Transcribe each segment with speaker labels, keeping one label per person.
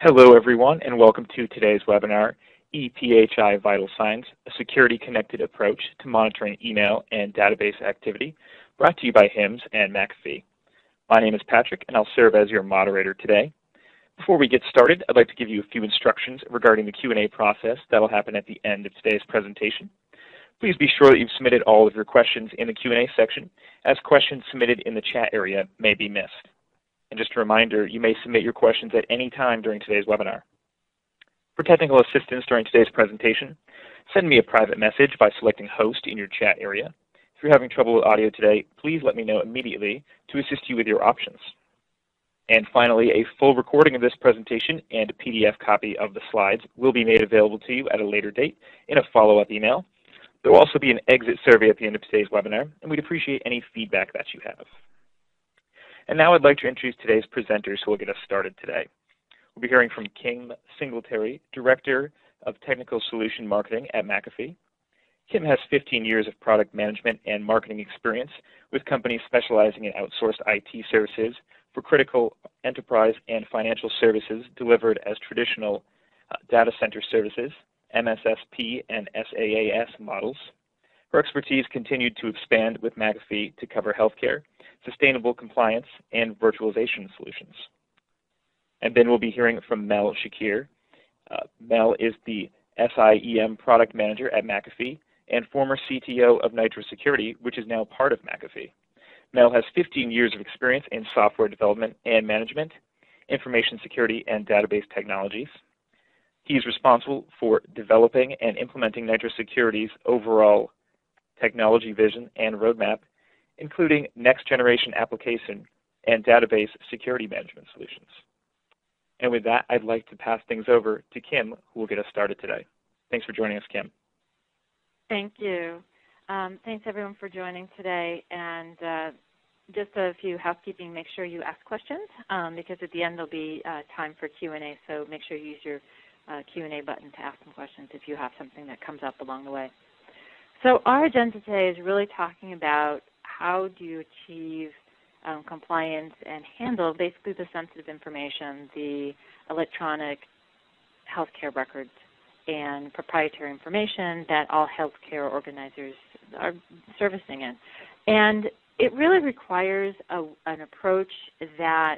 Speaker 1: Hello, everyone, and welcome to today's webinar, ePHI Vital Signs, a security-connected approach to monitoring email and database activity, brought to you by HIMSS and McAfee. My name is Patrick, and I'll serve as your moderator today. Before we get started, I'd like to give you a few instructions regarding the Q&A process that will happen at the end of today's presentation. Please be sure that you've submitted all of your questions in the Q&A section, as questions submitted in the chat area may be missed. And just a reminder, you may submit your questions at any time during today's webinar. For technical assistance during today's presentation, send me a private message by selecting Host in your chat area. If you're having trouble with audio today, please let me know immediately to assist you with your options. And finally, a full recording of this presentation and a PDF copy of the slides will be made available to you at a later date in a follow-up email. There will also be an exit survey at the end of today's webinar, and we'd appreciate any feedback that you have. And now I'd like to introduce today's presenters who will get us started today. We'll be hearing from Kim Singletary, Director of Technical Solution Marketing at McAfee. Kim has 15 years of product management and marketing experience with companies specializing in outsourced IT services for critical enterprise and financial services delivered as traditional data center services, MSSP and SaaS models. Her expertise continued to expand with McAfee to cover healthcare, sustainable compliance, and virtualization solutions. And then we'll be hearing from Mel Shakir. Mel is the SIEM product manager at McAfee and former CTO of Nitro Security, which is now part of McAfee. Mel has 15 years of experience in software development and management, information security, and database technologies. He's responsible for developing and implementing Nitro Security's overall technology vision and roadmap, including next-generation application and database security management solutions. And with that, I'd like to pass things over to Kim, who will get us started today. Thanks for joining us, Kim.
Speaker 2: Thank you. Thanks, everyone, for joining today. And just a few housekeeping, make sure you ask questions, because at the end there'll be time for Q&A, so make sure you use your Q&A button to ask some questions if you have something that comes up along the way. So our agenda today is really talking about how do you achieve compliance and handle basically the sensitive information, the electronic healthcare records and proprietary information that all healthcare organizers are servicing in. And it really requires an approach that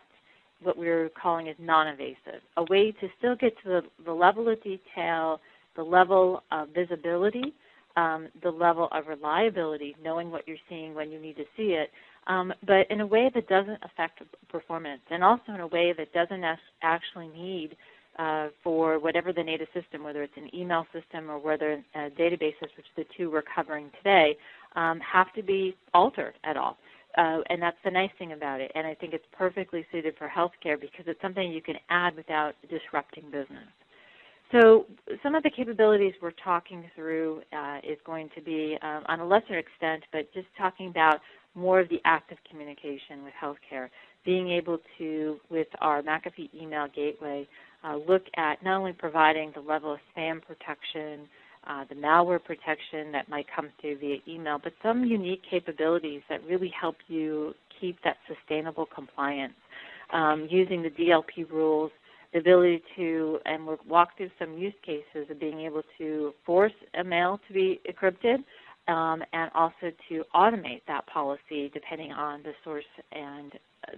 Speaker 2: what we're calling is non-invasive, a way to still get to the level of detail, the level of visibility, the level of reliability, knowing what you're seeing when you need to see it, but in a way that doesn't affect performance, and also in a way that doesn't actually need for whatever the native system, whether it's an email system or whether databases, which the two we're covering today, have to be altered at all. And that's the nice thing about it. And I think it's perfectly suited for healthcare because it's something you can add without disrupting business. So some of the capabilities we're talking through is going to be on a lesser extent, but just talking about more of the active communication with healthcare, being able to, with our McAfee email gateway, look at not only providing the level of spam protection, the malware protection that might come through via email, but some unique capabilities that really help you keep that sustainable compliance, using the DLP rules, the ability to, and we'll walk through some use cases of being able to force a mail to be encrypted, and also to automate that policy depending on the source and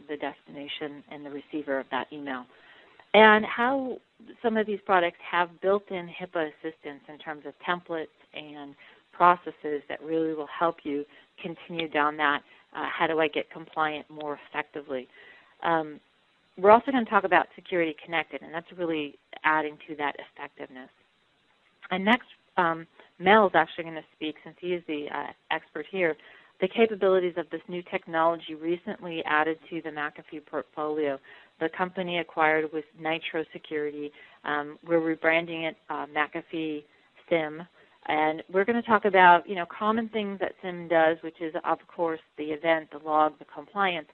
Speaker 2: the destination and the receiver of that email. And how some of these products have built-in HIPAA assistance in terms of templates and processes that really will help you continue down that, how do I get compliant more effectively. We're also going to talk about security connected, and that's really adding to that effectiveness. And next, Mel is actually going to speak, since he is the expert here, the capabilities of this new technology recently added to the McAfee portfolio. The company acquired with Nitro Security. We're rebranding it McAfee SIM. And we're going to talk about, common things that SIM does, which is, of course, the event, the log, the compliance.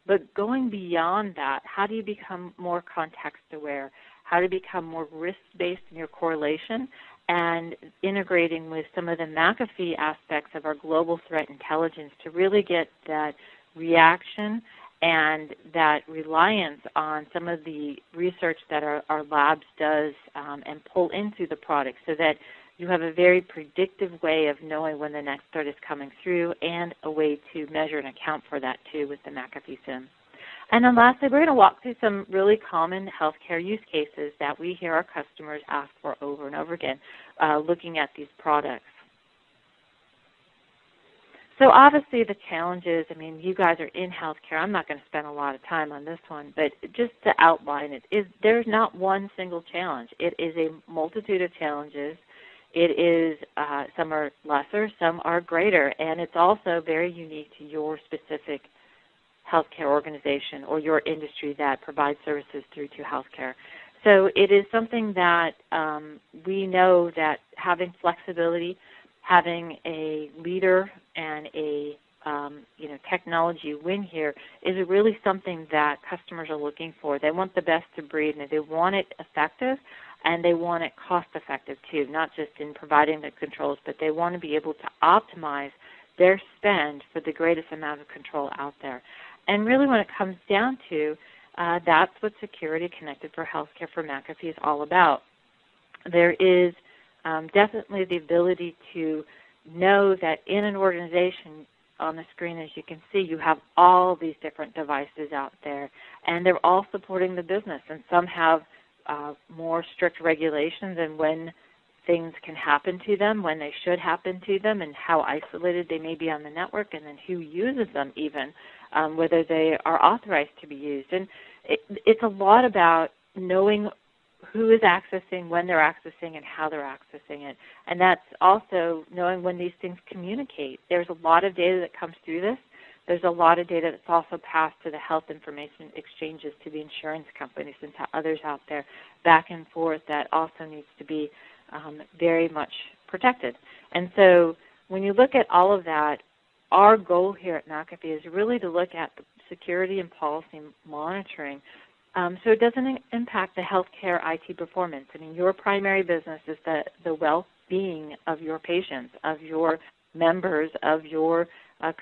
Speaker 2: But going beyond that, how do you become more context-aware? How to become more risk-based in your correlation and integrating with some of the McAfee aspects of our global threat intelligence to really get that reaction and that reliance on some of the research that our labs does and pull into the product so that you have a very predictive way of knowing when the next threat is coming through and a way to measure and account for that too with the McAfee SIM. And then lastly, we're going to walk through some really common healthcare use cases that we hear our customers ask for over and over again, looking at these products. So obviously the challenges, I mean, you guys are in healthcare. I'm not going to spend a lot of time on this one, but just to outline it, there's not one single challenge. It is a multitude of challenges. It is, some are lesser, some are greater, and it's also very unique to your specific healthcare organization or your industry that provides services through to healthcare. So it is something that we know that having flexibility, having a leader and a technology win here is really something that customers are looking for. They want the best of breed, and they want it effective, and they want it cost-effective too, not just in providing the controls, but they want to be able to optimize their spend for the greatest amount of control out there. And really when it comes down to, that's what Security Connected for Healthcare for McAfee is all about. There is definitely the ability to know that in an organization, on the screen as you can see, you have all these different devices out there, and they're all supporting the business, and some have more strict regulations and when things can happen to them, when they should happen to them, and how isolated they may be on the network, and then who uses them even, whether they are authorized to be used. And it's a lot about knowing who is accessing, when they're accessing, and how they're accessing it. And that's also knowing when these things communicate. There's a lot of data that comes through this. There's a lot of data that's also passed to the health information exchanges, to the insurance companies, and to others out there, back and forth, that also needs to be very much protected. And so when you look at all of that, our goal here at McAfee is really to look at the security and policy monitoring so it doesn't impact the healthcare IT performance. I mean, your primary business is the well-being of your patients, of your members, of your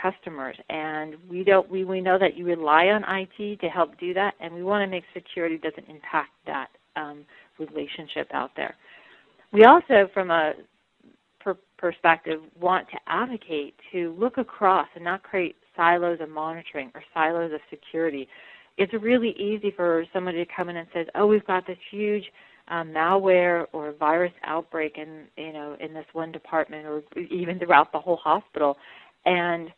Speaker 2: customers. And we know that you rely on IT to help do that, and we want to make security doesn't impact that relationship out there. We also, from a perspective, want to advocate to look across and not create silos of monitoring or silos of security. It's really easy for somebody to come in and say, oh, we've got this huge malware or virus outbreak in this one department or even throughout the whole hospital, and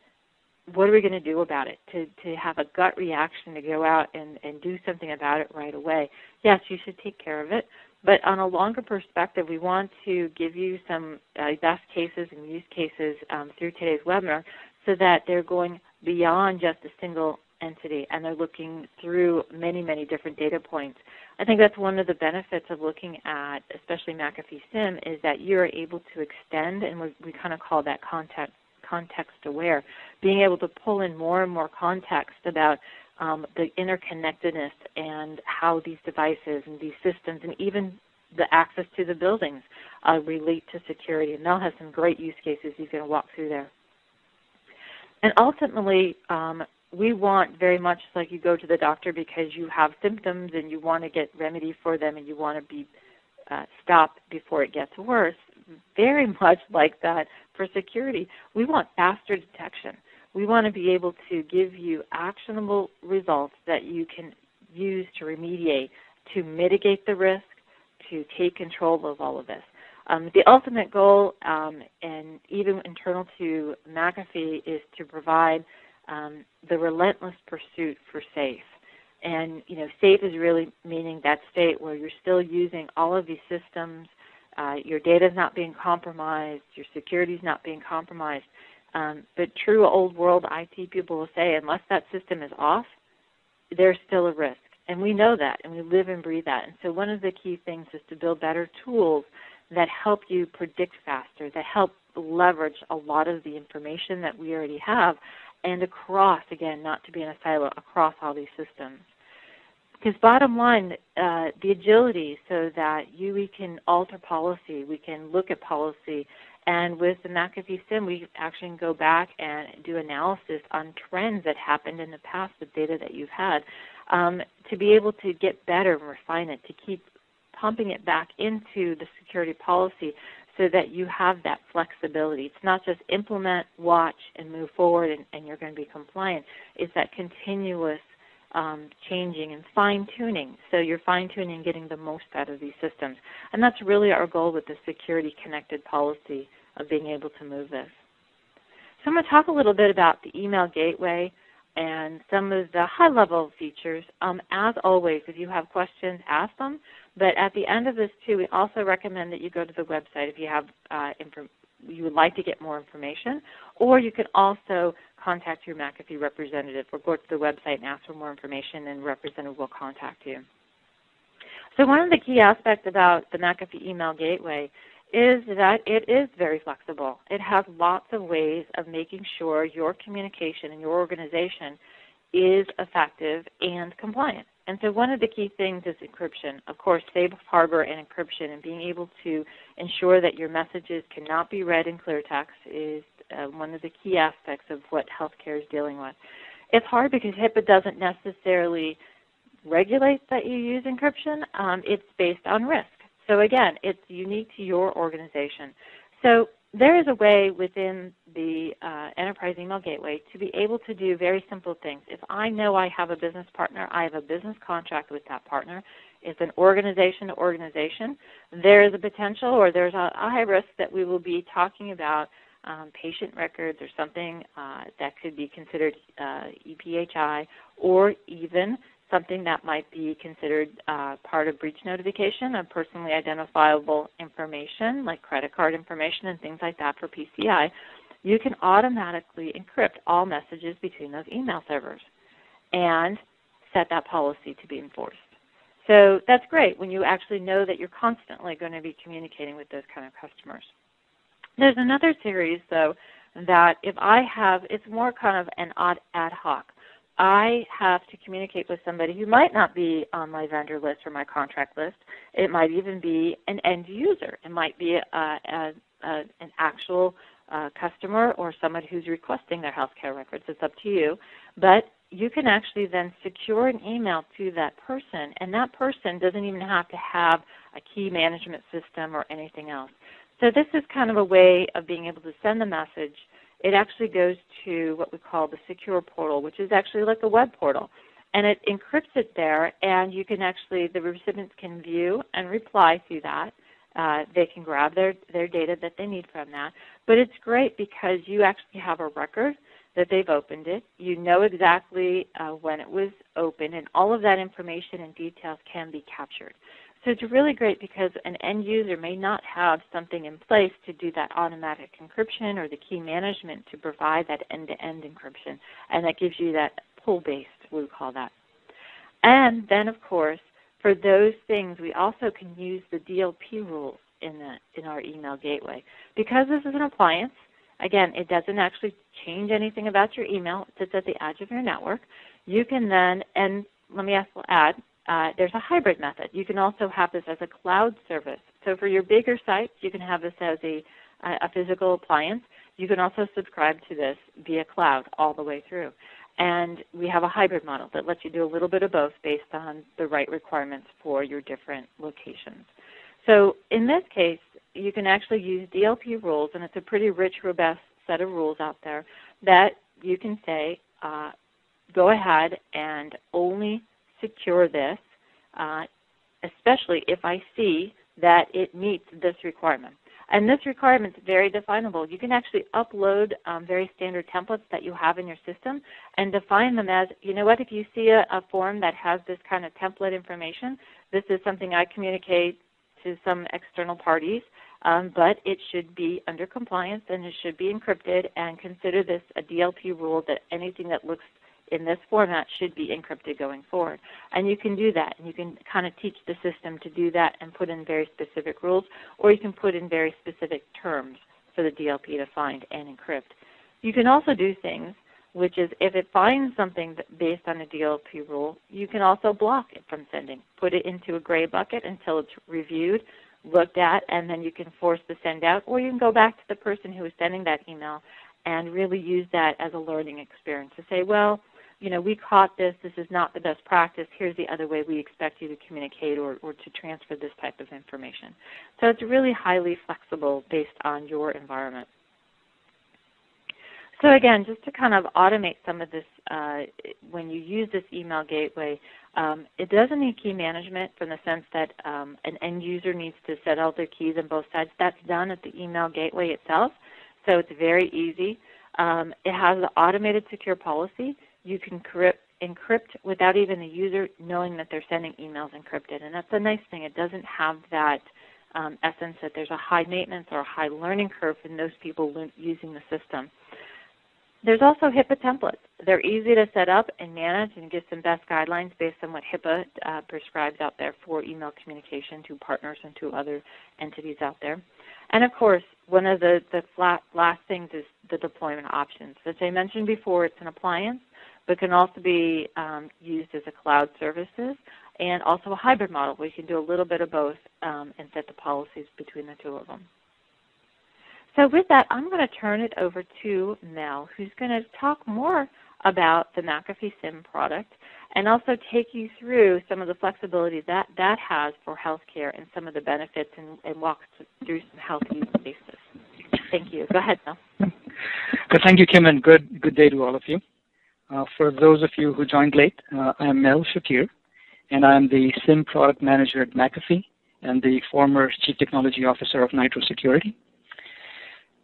Speaker 2: what are we going to do about it? To have a gut reaction to go out and do something about it right away. Yes, you should take care of it, but on a longer perspective, we want to give you some best cases and use cases through today's webinar so that they're going beyond just a single entity and they're looking through many, many different data points. I think that's one of the benefits of looking at especially McAfee SIM is that you're able to extend, and we kind of call that context aware, being able to pull in more and more context about the interconnectedness and how these devices and these systems and even the access to the buildings relate to security. And Mel has some great use cases he's going to walk through there. And ultimately, we want very much like you go to the doctor because you have symptoms and you want to get remedy for them and you want to be stopped before it gets worse. Very much like that for security. We want faster detection. We want to be able to give you actionable results that you can use to remediate, to mitigate the risk, to take control of all of this. The ultimate goal, and even internal to McAfee, is to provide the relentless pursuit for safe. And, safe is really meaning that state where you're still using all of these systems, your data is not being compromised, your security is not being compromised. But true old world IT people will say, unless that system is off, there's still a risk. And we know that, and we live and breathe that. And so one of the key things is to build better tools that help you predict faster, that help leverage a lot of the information that we already have, and across, again, not to be in a silo, across all these systems. Because bottom line, the agility so that we can alter policy, we can look at policy And with the McAfee SIM, we actually can go back and do analysis on trends that happened in the past with data that you've had, to be able to get better and refine it, to keep pumping it back into the security policy so that you have that flexibility. It's not just implement, watch, and move forward and you're going to be compliant. It's that continuous changing and fine-tuning. So you're fine-tuning and getting the most out of these systems. And that's really our goal with the security connected policy of being able to move this. So I'm going to talk a little bit about the email gateway and some of the high-level features. As always, if you have questions, ask them. But at the end of this, too, we also recommend that you go to the website if you have you would like to get more information, or you can also contact your McAfee representative or go to the website and ask for more information, and the representative will contact you. So one of the key aspects about the McAfee email gateway is that it is very flexible. It has lots of ways of making sure your communication and your organization is effective and compliant. And so one of the key things is encryption. Of course, safe harbor and encryption, and being able to ensure that your messages cannot be read in clear text is one of the key aspects of what healthcare is dealing with. It's hard because HIPAA doesn't necessarily regulate that you use encryption. It's based on risk. So again, it's unique to your organization. So there is a way within the Enterprise Email Gateway to be able to do very simple things. If I know I have a business partner, I have a business contract with that partner. It's an organization to organization. There is a potential, or there's a high risk that we will be talking about patient records or something that could be considered ePHI, or even something that might be considered part of breach notification of personally identifiable information, like credit card information and things like that for PCI. You can automatically encrypt all messages between those email servers and set that policy to be enforced. So that's great when you actually know that you're constantly going to be communicating with those kind of customers. There's another series, though, that if I have, it's more kind of an ad hoc. I have to communicate with somebody who might not be on my vendor list or my contract list. It might even be an end user. It might be an actual customer or someone who's requesting their healthcare records. It's up to you. But you can actually then secure an email to that person, and that person doesn't even have to have a key management system or anything else. So this is kind of a way of being able to send the message. It actually goes to what we call the secure portal, which is actually like a web portal. And it encrypts it there, and you can actually, the recipients can view and reply through that. They can grab their data that they need from that. But it's great because you actually have a record that they've opened it. You know exactly when it was opened, and all of that information and details can be captured. So it's really great because an end user may not have something in place to do that automatic encryption or the key management to provide that end-to-end encryption, and that gives you that pull-based, we call that. And then, of course, for those things, we also can use the DLP rules in our email gateway. Because this is an appliance, again, it doesn't actually change anything about your email. It sits at the edge of your network. You can then, and let me add, there's a hybrid method. You can also have this as a cloud service. So for your bigger sites, you can have this as a physical appliance. You can also subscribe to this via cloud all the way through. And we have a hybrid model that lets you do a little bit of both based on the right requirements for your different locations. So in this case, you can actually use DLP rules, and it's a pretty rich, robust set of rules out there that you can say, go ahead and only secure this, especially if I see that it meets this requirement. And this requirement is very definable. You can actually upload very standard templates that you have in your system and define them as, you know what, if you see a form that has this kind of template information, this is something I communicate to some external parties, but it should be under compliance and it should be encrypted, and consider this a DLP rule that anything that looks in this format should be encrypted going forward. And you can do that, and you can kind of teach the system to do that and put in very specific rules, or you can put in very specific terms for the DLP to find and encrypt. You can also do things, which is if it finds something based on a DLP rule, you can also block it from sending. Put it into a gray bucket until it's reviewed, looked at, and then you can force the send out, or you can go back to the person who is sending that email and really use that as a learning experience to say, well, we caught this. This is not the best practice. Here's the other way we expect you to communicate or to transfer this type of information. So it's really highly flexible based on your environment. So again, just to kind of automate some of this, when you use this email gateway, it doesn't need key management from the sense that an end user needs to set out their keys on both sides. That's done at the email gateway itself, so it's very easy. It has the automated secure policy. You can encrypt without even the user knowing that they're sending emails encrypted, and that's a nice thing. It doesn't have that essence that there's a high maintenance or a high learning curve in those people using the system. There's also HIPAA templates. They're easy to set up and manage and give some best guidelines based on what HIPAA prescribes out there for email communication to partners and to other entities out there. And of course, one of the last things is the deployment options. As I mentioned before, it's an appliance, but can also be used as a cloud services and also a hybrid model where you can do a little bit of both and set the policies between the two of them. So with that, I'm going to turn it over to Mel, who's going to talk more about the McAfee SIM product and also take you through some of the flexibility that has for healthcare and some of the benefits and walk through some health use cases. Thank you. Go ahead, Mel.
Speaker 3: Good. Thank you, Kim, and good day to all of you. For those of you who joined late, I am Mel Shakir, and I'm the SIM product manager at McAfee and the former Chief Technology Officer of Nitro Security.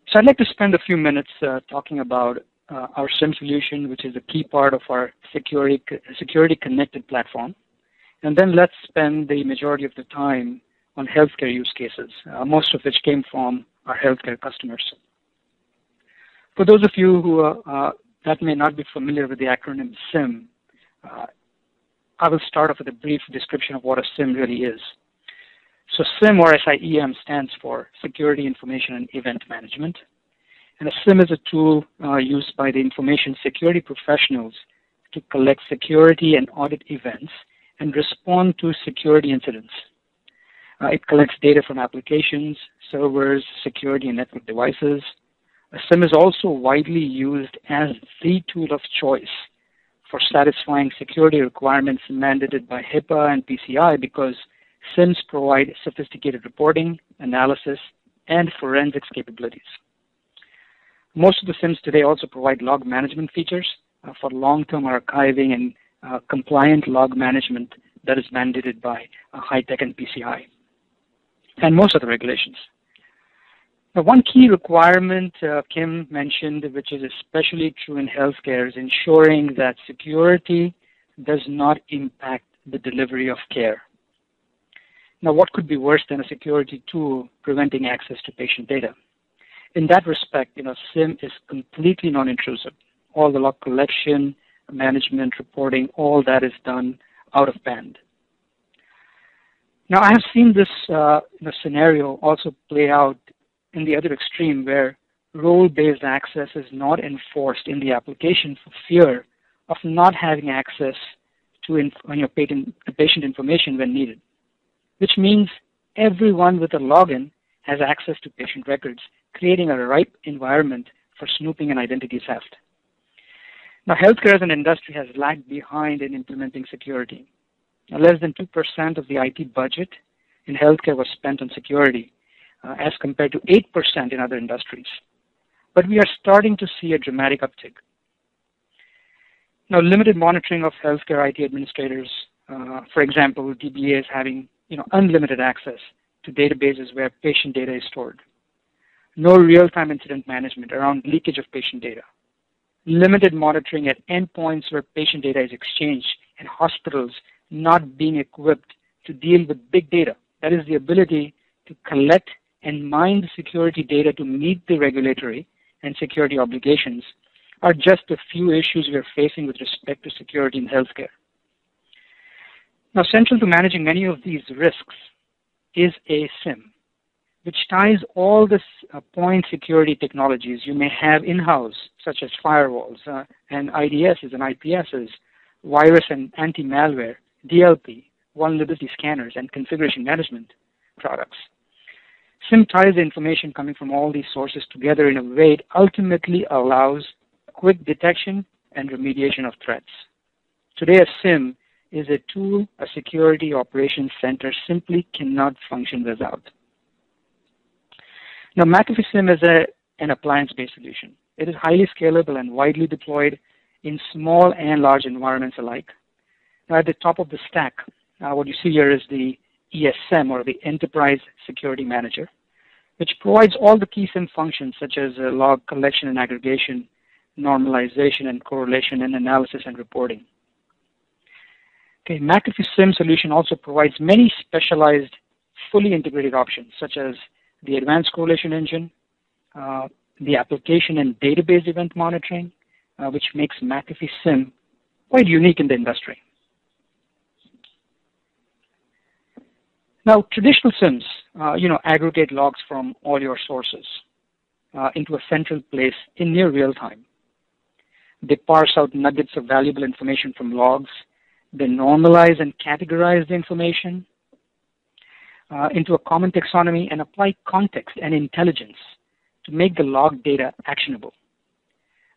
Speaker 3: So I'd like to spend a few minutes talking about our SIM solution, which is a key part of our security connected platform. And then let's spend the majority of the time on healthcare use cases, most of which came from our healthcare customers. For those of you who that may not be familiar with the acronym SIM, I will start off with a brief description of what a SIM really is. So SIM, or SIEM, stands for Security Information and Event Management. And a SIM is a tool used by the information security professionals to collect security and audit events and respond to security incidents. It collects data from applications, servers, security, and network devices. A SIM is also widely used as the tool of choice for satisfying security requirements mandated by HIPAA and PCI because SIMs provide sophisticated reporting, analysis, and forensics capabilities. Most of the SIMs today also provide log management features for long-term archiving and compliant log management that is mandated by HITECH and PCI, and most of the regulations. Now, one key requirement Kim mentioned, which is especially true in healthcare, is ensuring that security does not impact the delivery of care. Now, what could be worse than a security tool preventing access to patient data? In that respect, SIM is completely non-intrusive. All the log collection, management, reporting, all that is done out of band. Now, I have seen this scenario also play out in the other extreme, where role-based access is not enforced in the application for fear of not having access to patient information when needed, which means everyone with a login has access to patient records, creating a ripe environment for snooping and identity theft. Now, healthcare as an industry has lagged behind in implementing security. Now, less than 2% of the IT budget in healthcare was spent on security, as compared to 8% in other industries. But we are starting to see a dramatic uptick. Now, limited monitoring of healthcare IT administrators, for example, DBAs having unlimited access to databases where patient data is stored. No real-time incident management around leakage of patient data. Limited monitoring at endpoints where patient data is exchanged, and hospitals not being equipped to deal with big data. That is the ability to collect and mine the security data to meet the regulatory and security obligations are just a few issues we are facing with respect to security in healthcare. Now, central to managing many of these risks is a SIM, which ties all the point security technologies you may have in-house, such as firewalls and IDSs and IPSs, virus and anti-malware, DLP, vulnerability scanners, and configuration management products, SIM ties the information coming from all these sources together in a way it ultimately allows quick detection and remediation of threats. Today, a SIM is a tool a security operations center simply cannot function without. Now, McAfee SIM is an appliance-based solution. It is highly scalable and widely deployed in small and large environments alike. Now, at the top of the stack, what you see here is the ESM, or the Enterprise Security Manager, which provides all the key SIM functions such as log collection and aggregation, normalization and correlation, and analysis and reporting. Okay, McAfee SIM solution also provides many specialized, fully integrated options, such as the Advanced Correlation Engine, the application and database event monitoring, which makes McAfee SIM quite unique in the industry. Now, traditional SIMs, aggregate logs from all your sources into a central place in near real time. They parse out nuggets of valuable information from logs. They normalize and categorize the information into a common taxonomy and apply context and intelligence to make the log data actionable.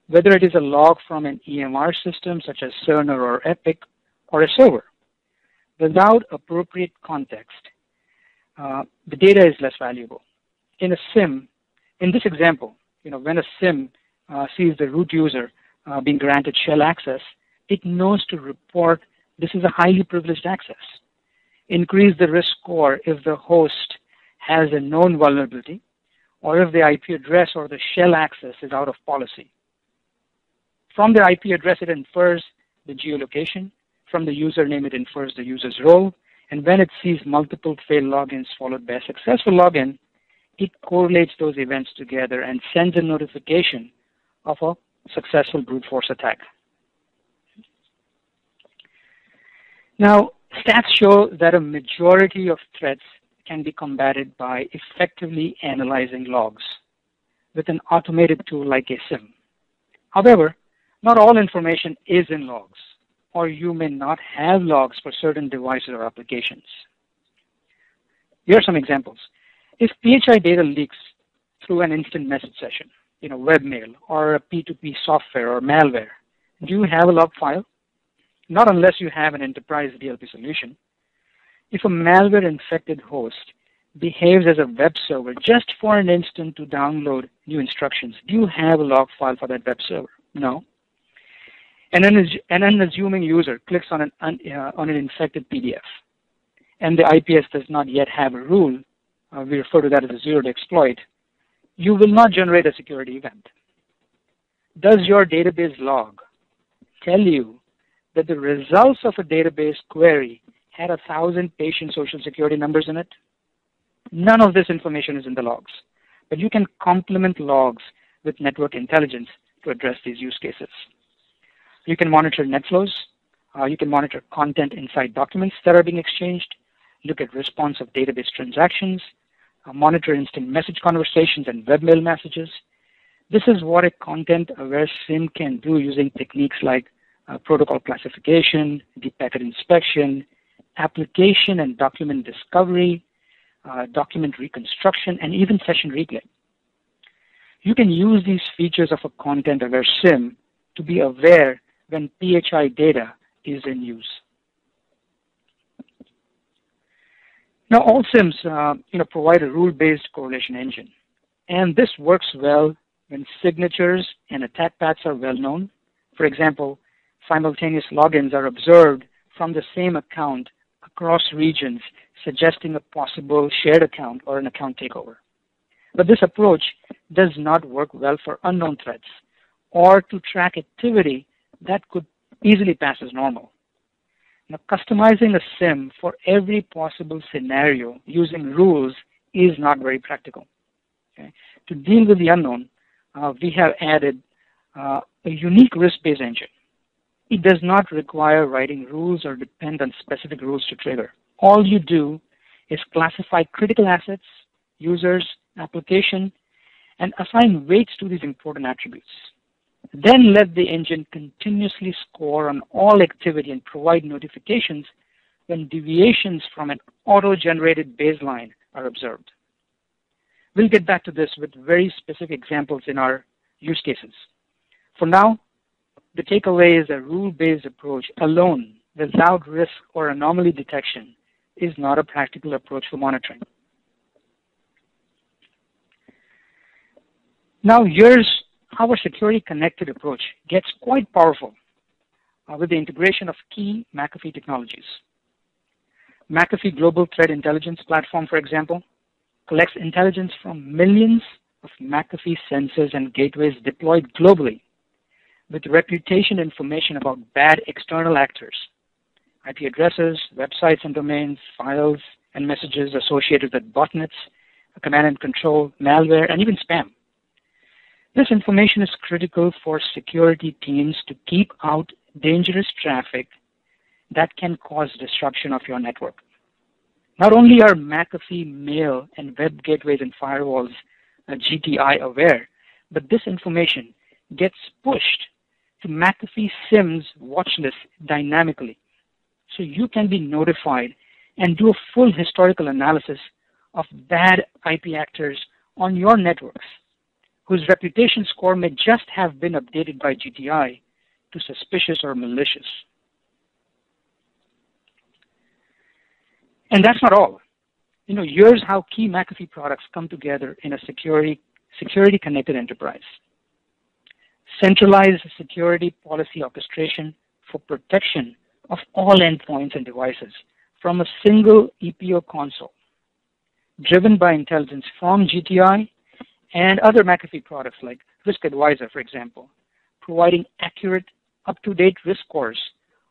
Speaker 3: Whether it is a log from an EMR system such as Cerner or Epic, or a server, without appropriate context, the data is less valuable. In a SIM, in this example, when a SIM sees the root user being granted shell access, it knows to report this is a highly privileged access. Increase the risk score if the host has a known vulnerability, or if the IP address or the shell access is out of policy. From the IP address, it infers the geolocation. From the username, it infers the user's role. And when it sees multiple failed logins followed by a successful login, it correlates those events together and sends a notification of a successful brute force attack. Now, stats show that a majority of threats can be combated by effectively analyzing logs with an automated tool like a SIM. However, not all information is in logs, or you may not have logs for certain devices or applications. Here are some examples. If ePHI data leaks through an instant message session, webmail, or a P2P software or malware, do you have a log file? Not unless you have an enterprise DLP solution. If a malware-infected host behaves as a web server just for an instant to download new instructions, do you have a log file for that web server? No. An unassuming user clicks on an infected PDF, and the IPS does not yet have a rule, we refer to that as a zero-day exploit, you will not generate a security event. Does your database log tell you that the results of a database query had 1,000 patient social security numbers in it? None of this information is in the logs, but you can complement logs with network intelligence to address these use cases. You can monitor net flows. You can monitor content inside documents that are being exchanged, look at response of database transactions, monitor instant message conversations and webmail messages. This is what a content-aware SIM can do using techniques like protocol classification, deep packet inspection, application and document discovery, document reconstruction, and even session replay. You can use these features of a content-aware SIM to be aware when ePHI data is in use. Now, all SIMs provide a rule-based correlation engine, and this works well when signatures and attack paths are well known. For example, simultaneous logins are observed from the same account across regions, suggesting a possible shared account or an account takeover. But this approach does not work well for unknown threats or to track activity that could easily pass as normal. Now, customizing a SIM for every possible scenario using rules is not very practical. Okay? To deal with the unknown, we have added a unique risk-based engine. It does not require writing rules or depend on specific rules to trigger. All you do is classify critical assets, users, application, and assign weights to these important attributes. Then let the engine continuously score on all activity and provide notifications when deviations from an auto-generated baseline are observed. We'll get back to this with very specific examples in our use cases. For now, the takeaway is a rule-based approach alone without risk or anomaly detection is not a practical approach for monitoring. Now here's how a security-connected approach gets quite powerful with the integration of key McAfee technologies. McAfee Global Threat Intelligence Platform, for example, collects intelligence from millions of McAfee sensors and gateways deployed globally with reputation information about bad external actors, IP addresses, websites and domains, files and messages associated with botnets, command and control, malware, and even spam. This information is critical for security teams to keep out dangerous traffic that can cause disruption of your network. Not only are McAfee mail and web gateways and firewalls GTI aware, but this information gets pushed to McAfee SIEM's watch list dynamically. So you can be notified and do a full historical analysis of bad IP actors on your networks, whose reputation score may just have been updated by GTI to suspicious or malicious. And that's not all. Here's how key McAfee products come together in a security-connected enterprise. Centralized security policy orchestration for protection of all endpoints and devices from a single EPO console, driven by intelligence from GTI and other McAfee products like Risk Advisor, for example, providing accurate, up-to-date risk scores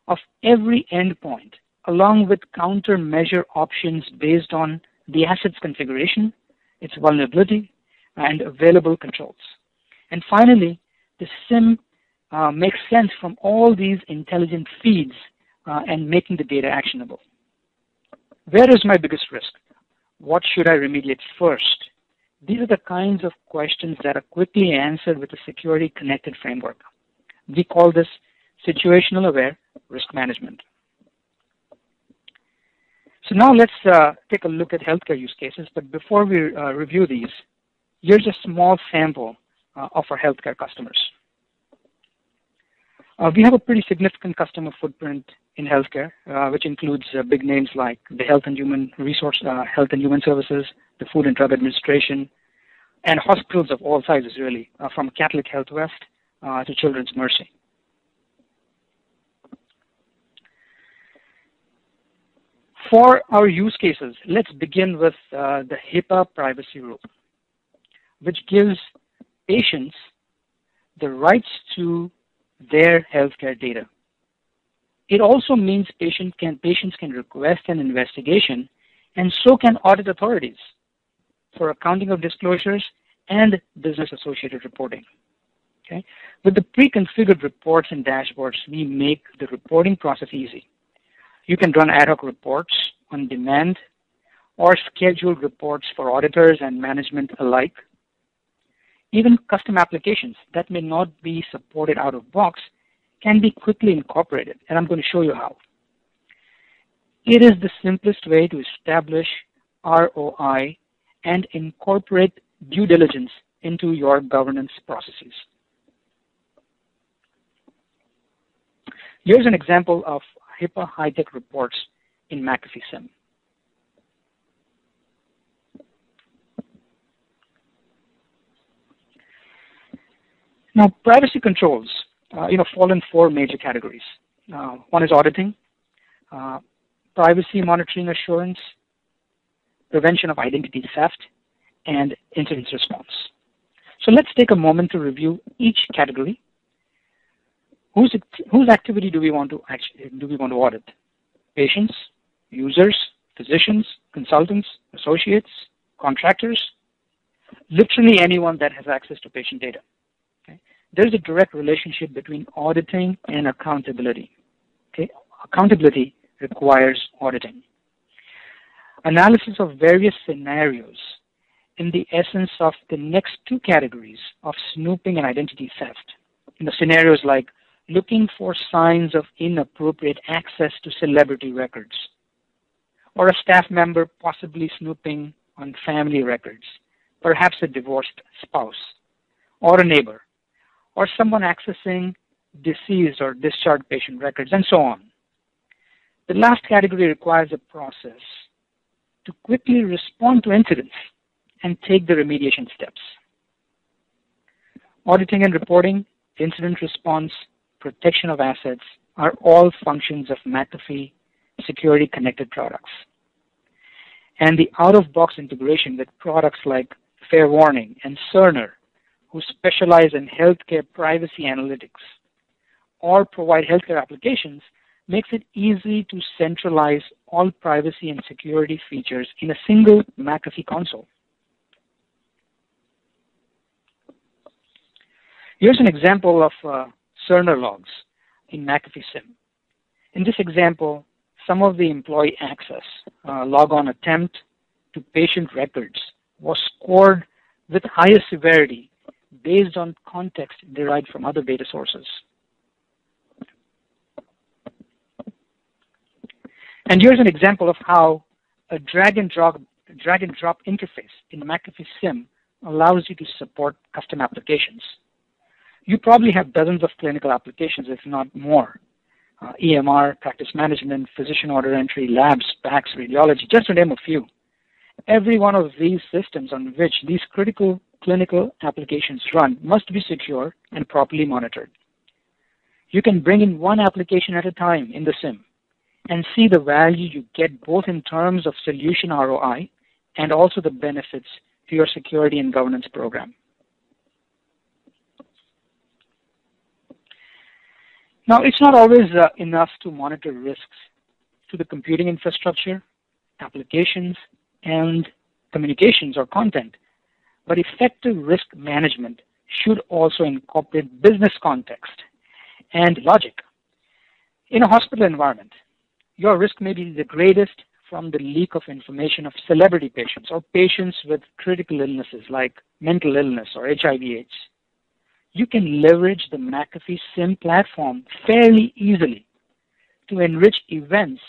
Speaker 3: of every endpoint, along with countermeasure options based on the asset's configuration, its vulnerability, and available controls. And finally, the SIEM makes sense from all these intelligent feeds and making the data actionable. Where is my biggest risk? What should I remediate first? These are the kinds of questions that are quickly answered with a security-connected framework. We call this situational aware risk management. So now let's take a look at healthcare use cases, but before we review these, here's a small sample of our healthcare customers. We have a pretty significant customer footprint in healthcare, which includes big names like the Health and Human Services, the Food and Drug Administration, and hospitals of all sizes, really, from Catholic Health West to Children's Mercy. For our use cases, let's begin with the HIPAA privacy rule, which gives patients the rights to their healthcare data. It also means patients can request an investigation, and so can audit authorities for accounting of disclosures and business-associated reporting. Okay? With the pre-configured reports and dashboards, we make the reporting process easy. You can run ad hoc reports on demand or scheduled reports for auditors and management alike. Even custom applications that may not be supported out of box can be quickly incorporated, and I'm going to show you how. It is the simplest way to establish ROI and incorporate due diligence into your governance processes. Here's an example of HIPAA high-tech reports in McAfee SIEM. Now, privacy controls, fall in four major categories. One is auditing, privacy monitoring assurance, prevention of identity theft, and incident response. So let's take a moment to review each category. Whose activity do we want to audit? Patients, users, physicians, consultants, associates, contractors, literally anyone that has access to patient data. Okay? There's a direct relationship between auditing and accountability. Okay? Accountability requires auditing. Analysis of various scenarios in the essence of the next two categories of snooping and identity theft. Scenarios like looking for signs of inappropriate access to celebrity records, or a staff member possibly snooping on family records, perhaps a divorced spouse, or a neighbor, or someone accessing deceased or discharged patient records, and so on. The last category requires a process to quickly respond to incidents and take the remediation steps. Auditing and reporting, incident response, protection of assets are all functions of McAfee security connected products. And the out-of-box integration with products like Fair Warning and Cerner, who specialize in healthcare privacy analytics or provide healthcare applications, makes it easy to centralize all privacy and security features in a single McAfee console. Here's an example of Cerner logs in McAfee SIM. In this example, some of the employee access logon attempt to patient records was scored with higher severity based on context derived from other data sources. And here's an example of how a drag and drop interface in McAfee SIM allows you to support custom applications. You probably have dozens of clinical applications, if not more. EMR, practice management, physician order entry, labs, PACS, radiology, just to name a few. Every one of these systems on which these critical clinical applications run must be secure and properly monitored. You can bring in one application at a time in the SIM and see the value you get both in terms of solution ROI and also the benefits to your security and governance program. Now, it's not always enough to monitor risks to the computing infrastructure, applications, and communications or content, but effective risk management should also incorporate business context and logic. In a hospital environment, your risk may be the greatest from the leak of information of celebrity patients or patients with critical illnesses like mental illness or HIV/AIDS. You can leverage the McAfee SIM platform fairly easily to enrich events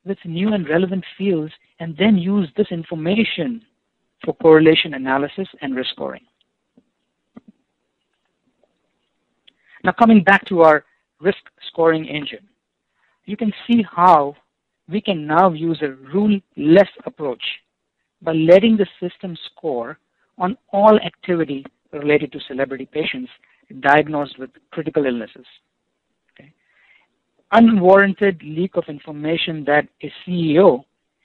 Speaker 3: with new and relevant fields and then use this information for correlation analysis and risk scoring. Now coming back to our risk scoring engine, you can see how we can now use a rule-less approach by letting the system score on all activity related to celebrity patients diagnosed with critical illnesses. Okay. Unwarranted leak of information that a CEO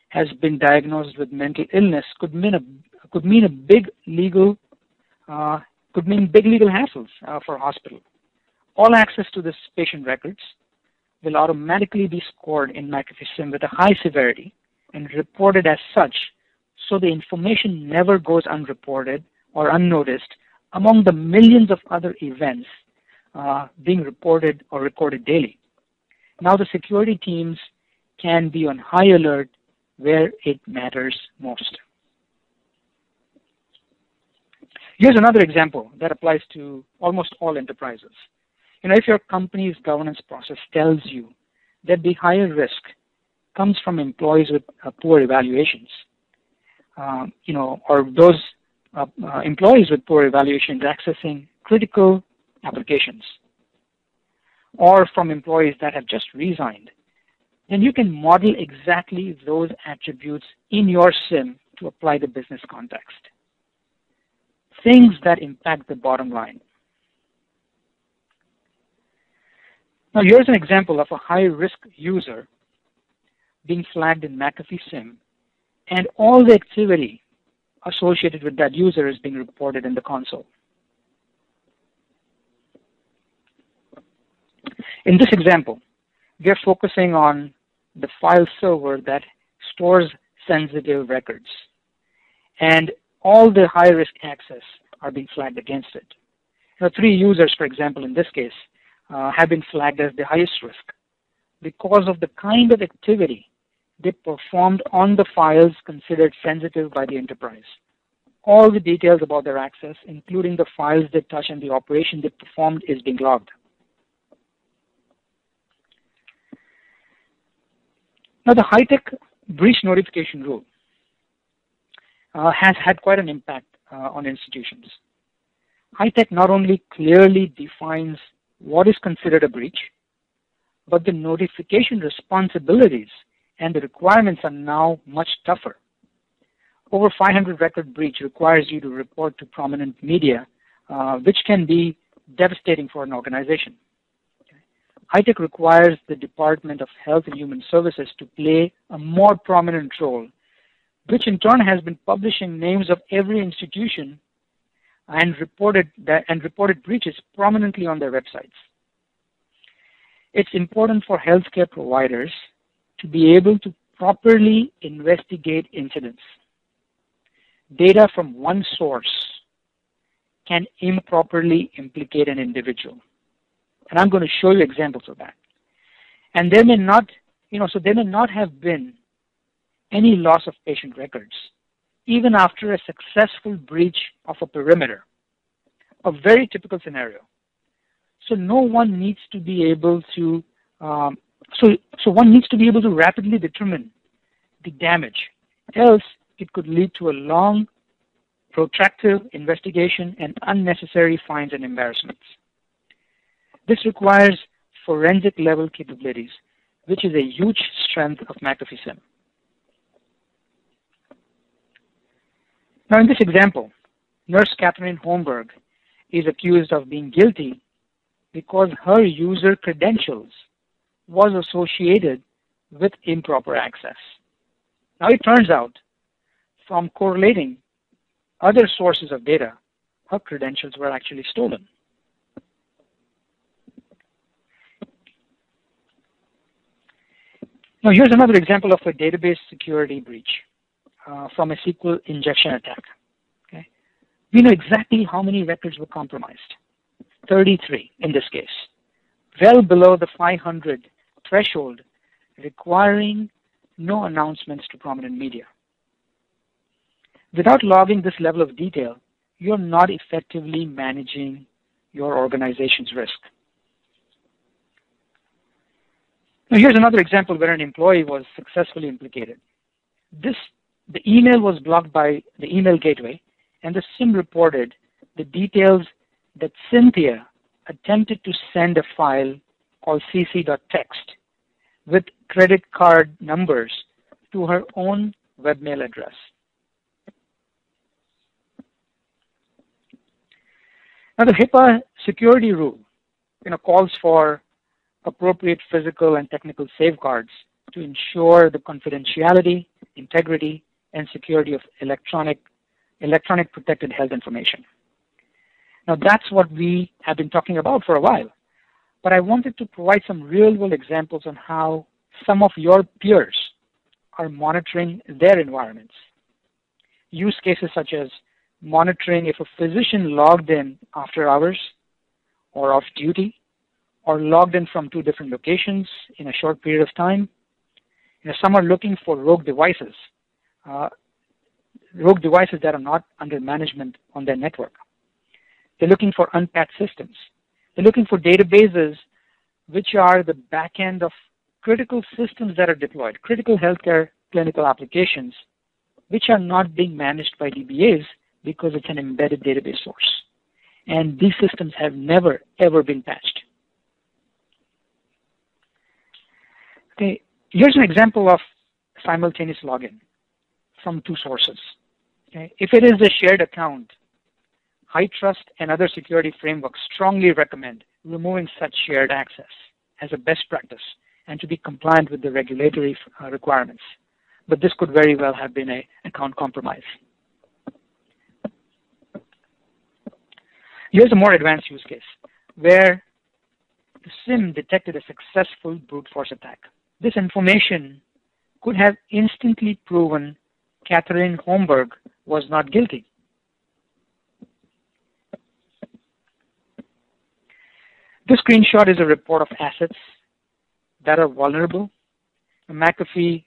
Speaker 3: has been diagnosed with mental illness could mean big legal hassles for a hospital. All access to this patient records will automatically be scored in McAfee SIM with a high severity and reported as such, so the information never goes unreported or unnoticed among the millions of other events being reported or recorded daily. Now the security teams can be on high alert where it matters most. Here's another example that applies to almost all enterprises. If your company's governance process tells you that the higher risk comes from employees with poor evaluations, or those employees with poor evaluations accessing critical applications, or from employees that have just resigned, then you can model exactly those attributes in your SIM to apply the business context. Things that impact the bottom line. Now here's an example of a high-risk user being flagged in McAfee SIM, and all the activity associated with that user is being reported in the console. In this example, we are focusing on the file server that stores sensitive records, and all the high-risk access are being flagged against it. 3 users, for example, in this case, have been flagged as the highest risk because of the kind of activity they performed on the files considered sensitive by the enterprise. All the details about their access, including the files they touched and the operation they performed, is being logged. Now, the high-tech breach notification rule has had quite an impact on institutions. HITECH not only clearly defines what is considered a breach, but the notification responsibilities and the requirements are now much tougher. Over 500 record breach requires you to report to prominent media, which can be devastating for an organization. HITECH requires the Department of Health and Human Services to play a more prominent role, which in turn has been publishing names of every institution and reported breaches prominently on their websites. It's important for healthcare providers to be able to properly investigate incidents. Data from one source can improperly implicate an individual. And I'm going to show you examples of that. And there may not, there may not have been any loss of patient records, even after a successful breach of a perimeter, a very typical scenario. So one needs to be able to rapidly determine the damage. Else, it could lead to a long, protracted investigation and unnecessary fines and embarrassments. This requires forensic level capabilities, which is a huge strength of McAfee SIM. Now in this example, Nurse Catherine Holmberg is accused of being guilty because her user credentials was associated with improper access. Now it turns out, from correlating other sources of data, her credentials were actually stolen. Now here's another example of a database security breach from a SQL injection attack. Okay? We know exactly how many records were compromised. 33 in this case, well below the 500 threshold, requiring no announcements to prominent media. Without logging this level of detail, you're not effectively managing your organization's risk. Now here's another example where an employee was successfully implicated. The email was blocked by the email gateway, and the SIM reported the details that Cynthia attempted to send a file called cc.txt with credit card numbers to her own webmail address. Now the HIPAA security rule calls for appropriate physical and technical safeguards to ensure the confidentiality, integrity, and security of electronic protected health information. Now that's what we have been talking about for a while, but I wanted to provide some real-world examples on how some of your peers are monitoring their environments. Use cases such as monitoring if a physician logged in after hours or off duty, or logged in from 2 different locations in a short period of time. Some are looking for rogue devices that are not under management on their network. They're looking for unpatched systems. They're looking for databases which are the back end of critical systems that are deployed, critical healthcare clinical applications, which are not being managed by DBAs because it's an embedded database source. And these systems have never, ever been patched. Okay, here's an example of simultaneous login from 2 sources. Okay? If it is a shared account, HITRUST and other security frameworks strongly recommend removing such shared access as a best practice and to be compliant with the regulatory requirements. But this could very well have been an account compromise. Here's a more advanced use case where the SIM detected a successful brute force attack. This information could have instantly proven Catherine Holmberg was not guilty. This screenshot is a report of assets that are vulnerable. A McAfee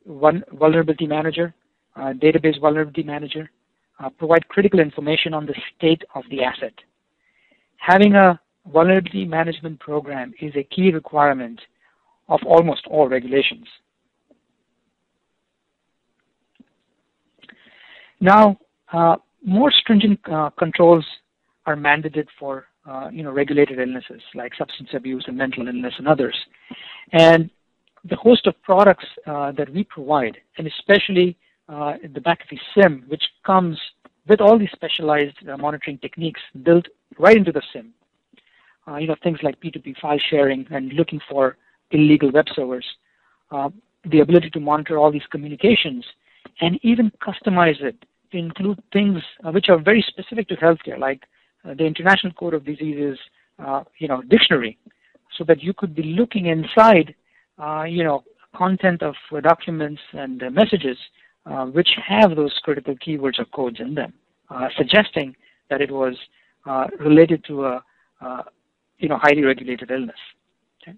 Speaker 3: vulnerability manager, database vulnerability manager, provide critical information on the state of the asset. Having a vulnerability management program is a key requirement of almost all regulations. Now, more stringent controls are mandated for regulated illnesses like substance abuse and mental illness and others. And the host of products that we provide, and especially the McAfee SIM, which comes with all these specialized monitoring techniques built right into the SIM. Things like P2P file sharing and looking for illegal web servers, the ability to monitor all these communications, and even customize it to include things which are very specific to healthcare, like the International Code of Diseases, dictionary, so that you could be looking inside, content of documents and messages which have those critical keywords or codes in them, suggesting that it was related to a highly regulated illness. Okay.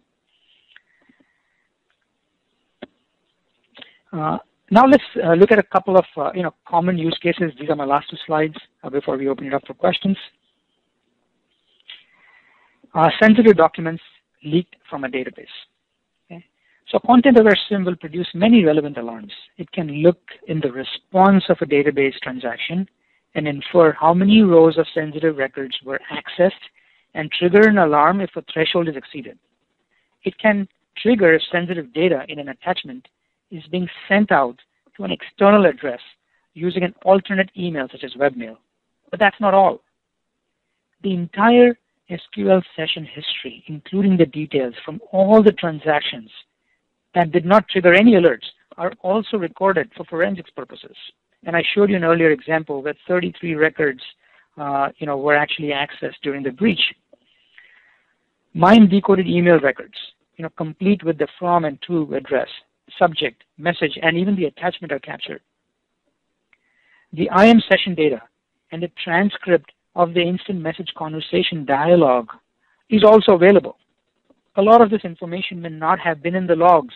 Speaker 3: Now let's look at a couple of common use cases. These are my last two slides before we open it up for questions. Sensitive documents leaked from a database. Okay. So content-aware SIM will produce many relevant alarms. It can look in the response of a database transaction and infer how many rows of sensitive records were accessed and trigger an alarm if a threshold is exceeded. It can trigger if sensitive data in an attachment is being sent out to an external address using an alternate email such as webmail. But that's not all. The entire SQL session history, including the details from all the transactions that did not trigger any alerts, are also recorded for forensics purposes. And I showed you an earlier example where 33 records were actually accessed during the breach. MIME decoded email records, complete with the from and to address, subject, message, and even the attachment are captured. The IM session data and the transcript of the instant message conversation dialogue is also available. A lot of this information may not have been in the logs,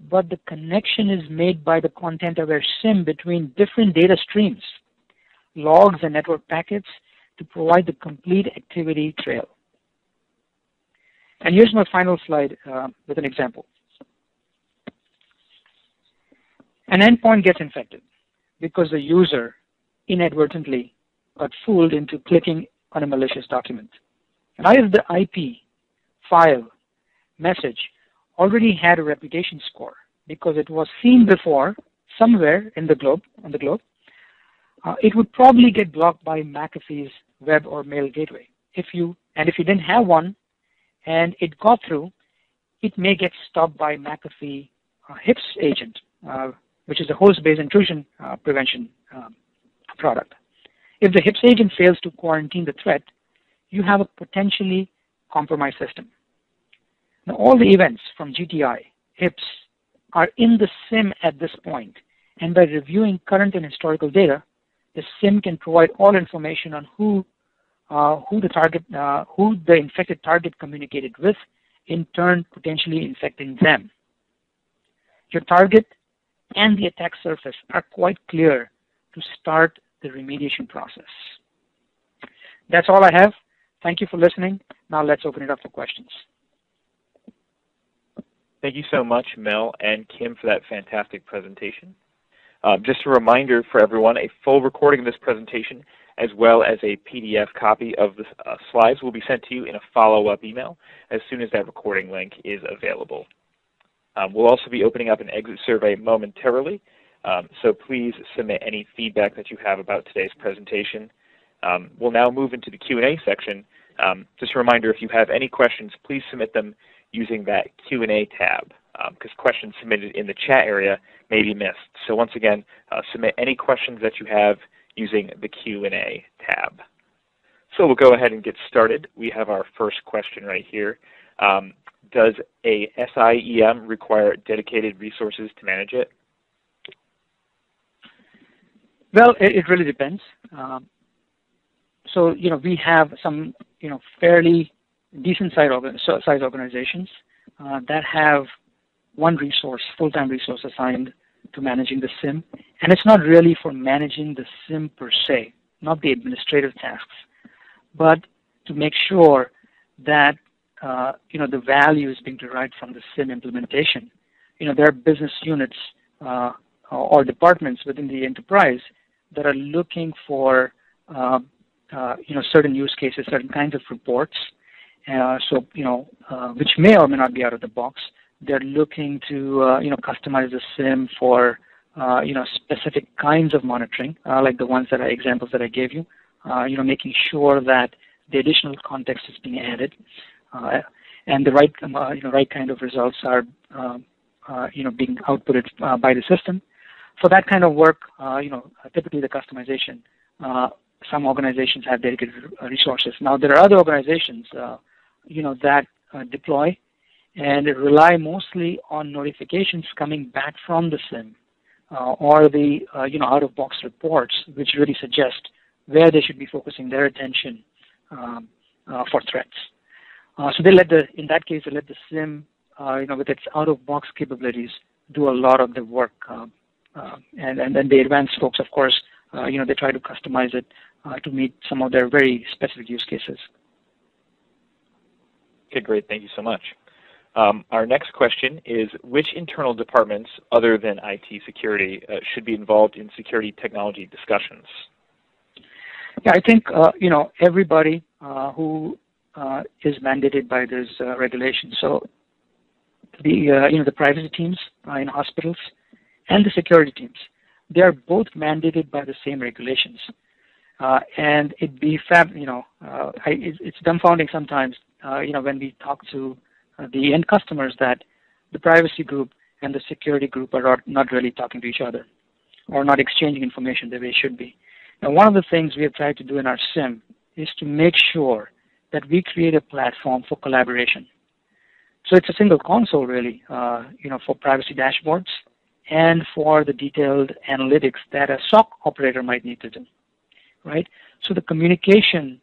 Speaker 3: but the connection is made by the content-aware SIM between different data streams, logs and network packets, to provide the complete activity trail. And here's my final slide with an example. An endpoint gets infected because the user inadvertently got fooled into clicking on a malicious document. And either the IP, file, message already had a reputation score because it was seen before somewhere on the globe, it would probably get blocked by McAfee's web or mail gateway. If you didn't have one and it got through, it may get stopped by McAfee HIPS agent, which is a host-based intrusion prevention product. If the HIPS agent fails to quarantine the threat, you have a potentially compromised system. Now, all the events from GTI, HIPS, are in the SIM at this point, and by reviewing current and historical data, the SIM can provide all information on who the infected target communicated with, in turn potentially infecting them. Your target and the attack surface are quite clear to start the remediation process. That's all I have. Thank you for listening. Now let's open it up for questions.
Speaker 1: Thank you so much, Mel and Kim, for that fantastic presentation. Just a reminder for everyone, a full recording of this presentation as well as a PDF copy of the slides will be sent to you in a follow-up email as soon as that recording link is available. We'll also be opening up an exit survey momentarily, so please submit any feedback that you have about today's presentation. We'll now move into the Q&A section. Just a reminder, if you have any questions, please submit them using that Q&A tab, because questions submitted in the chat area may be missed. So once again, submit any questions that you have using the Q&A tab. So we'll go ahead and get started. We have our first question right here. Does a SIEM require dedicated resources to manage it?
Speaker 3: Well, it really depends. So, we have some, fairly decent size organizations that have one resource, full-time resource assigned to managing the SIM. And it's not really for managing the SIM per se, not the administrative tasks, but to make sure that, the value is being derived from the SIM implementation. There are business units or departments within the enterprise that are looking for certain use cases, certain kinds of reports. Which may or may not be out of the box. They're looking to customize the SIM for specific kinds of monitoring, like the ones that are examples that I gave you. Making sure that the additional context is being added, and the right kind of results are being outputted by the system. For that kind of work, typically the customization, some organizations have dedicated resources. Now there are other organizations, that deploy and rely mostly on notifications coming back from the SIM or the out-of-box reports, which really suggest where they should be focusing their attention for threats. So in that case, they let the SIM, with its out-of-box capabilities, do a lot of the work. And then the advanced folks, of course, they try to customize it to meet some of their very specific use cases.
Speaker 1: Okay, great. Thank you so much. Our next question is, which internal departments other than IT security should be involved in security technology discussions?
Speaker 3: Yeah, I think, everybody who is mandated by this regulation. So the privacy teams in hospitals and the security teams, they are both mandated by the same regulations. And it's dumbfounding sometimes, when we talk to the end customers, that the privacy group and the security group are not really talking to each other or not exchanging information the way it should be. Now, one of the things we have tried to do in our SIM is to make sure that we create a platform for collaboration. So it's a single console, really, for privacy dashboards and for the detailed analytics that a SOC operator might need to do, right? So the communication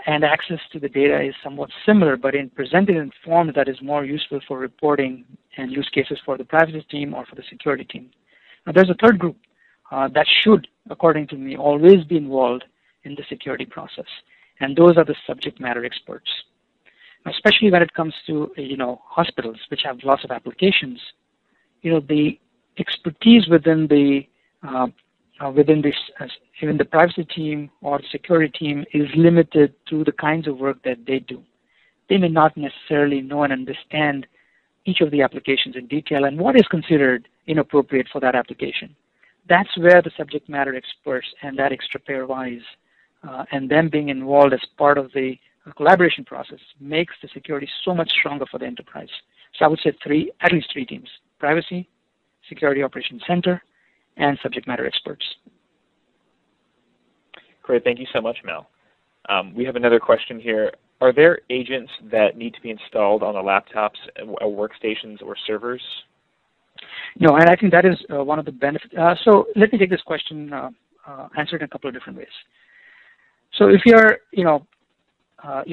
Speaker 3: and access to the data is somewhat similar, but presented in form that is more useful for reporting and use cases for the privacy team or for the security team. Now, there's a third group that should, according to me, always be involved in the security process, and those are the subject matter experts. Now, especially when it comes to hospitals, which have lots of applications, the expertise within the even the privacy team or the security team is limited to the kinds of work that they do. They may not necessarily know and understand each of the applications in detail and what is considered inappropriate for that application. That's where the subject matter experts and that extra pair of eyes and them being involved as part of the collaboration process makes the security so much stronger for the enterprise. So I would say at least three teams: privacy, security operations center, and subject matter experts.
Speaker 1: Great, thank you so much, Mel. We have another question here. Are there agents that need to be installed on the laptops, workstations, or servers?
Speaker 3: No, and I think that is one of the benefits. So let me take this question, answer it in a couple of different ways. So if you're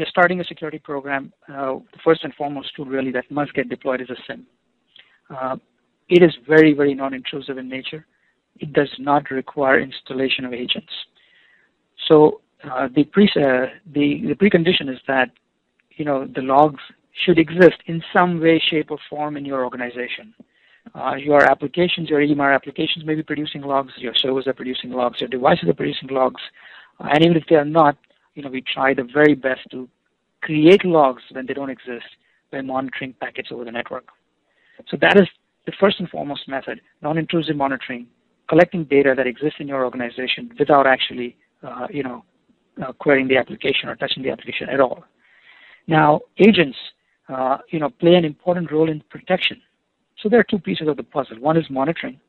Speaker 3: starting a security program, the first and foremost tool really that must get deployed is a SIM. It is very, very non-intrusive in nature. It does not require installation of agents. So the precondition is that the logs should exist in some way, shape, or form in your organization. Your applications, your EMR applications may be producing logs, your servers are producing logs, your devices are producing logs, and even if they are not, we try the very best to create logs when they don't exist by monitoring packets over the network. So that is the first and foremost method: non-intrusive monitoring, collecting data that exists in your organization without actually, querying the application or touching the application at all. Now, agents, play an important role in protection. So there are two pieces of the puzzle. One is monitoring,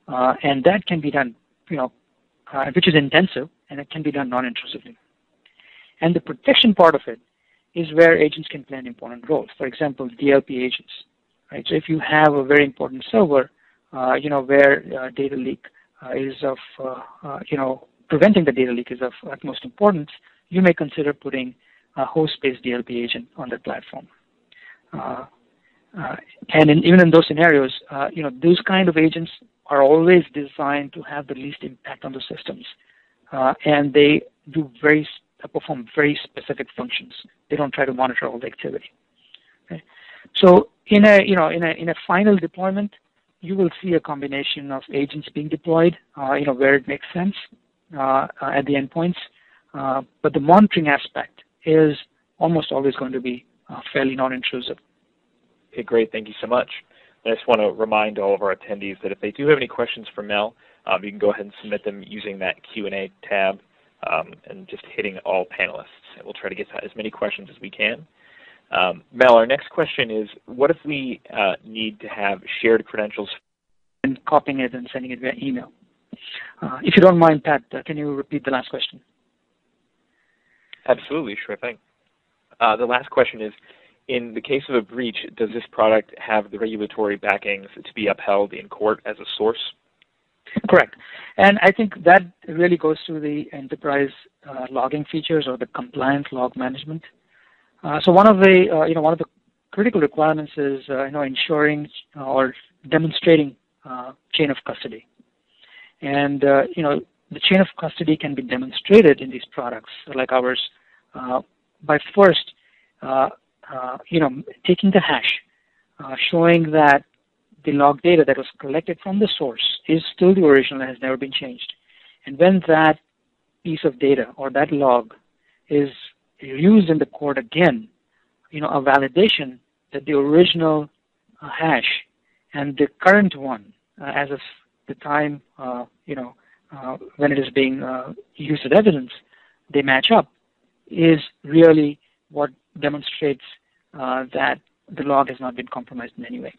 Speaker 3: and that can be done, which is intensive, and it can be done non-intrusively. And the protection part of it is where agents can play an important role. For example, DLP agents, right? So if you have a very important server, where data leak is of, preventing the data leak is of utmost importance, you may consider putting a host-based DLP agent on the platform. And even in those scenarios, those kind of agents are always designed to have the least impact on the systems, and they perform very specific functions. They don't try to monitor all the activity. Okay? So in a final deployment, you will see a combination of agents being deployed, where it makes sense at the endpoints. But the monitoring aspect is almost always going to be fairly non-intrusive.
Speaker 1: Okay, great. Thank you so much. I just want to remind all of our attendees that if they do have any questions for Mel, you can go ahead and submit them using that Q&A tab and just hitting all panelists. And we'll try to get to as many questions as we can. Mel, our next question is, what if we need to have shared credentials?
Speaker 3: And copying it and sending it via email. If you don't mind, Pat, can you repeat the last question?
Speaker 1: Absolutely, sure thing. The last question is, in the case of a breach, does this product have the regulatory backings to be upheld in court as a source?
Speaker 3: Correct. And I think that really goes to the enterprise logging features or the compliance log management. So one of the critical requirements is ensuring or demonstrating chain of custody. And the chain of custody can be demonstrated in these products like ours by first taking the hash, showing that the log data that was collected from the source is still the original and has never been changed. And when that piece of data or that log is used in the court again, a validation that the original hash and the current one, as of the time, when it is being used as evidence, they match up, is really what demonstrates that the log has not been compromised in any way.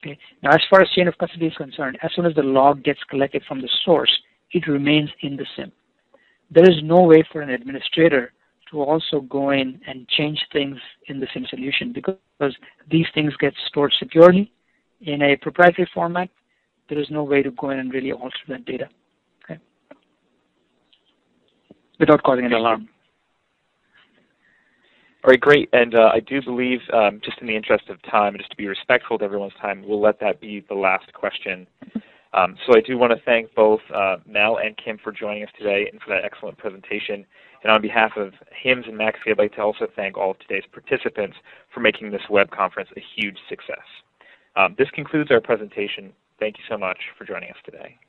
Speaker 3: Okay. Now, as far as chain of custody is concerned, as soon as the log gets collected from the source, it remains in the SIM. There is no way for an administrator to also go in and change things in the SIM solution because these things get stored securely in a proprietary format. There is no way to go in and really alter that data, okay, without causing an alarm.
Speaker 1: All right, great. And I do believe, just in the interest of time, just to be respectful to everyone's time, we'll let that be the last question. So I do want to thank both Mel and Kim for joining us today and for that excellent presentation. And on behalf of HIMSS and McAfee, I'd like to also thank all of today's participants for making this web conference a huge success. This concludes our presentation. Thank you so much for joining us today.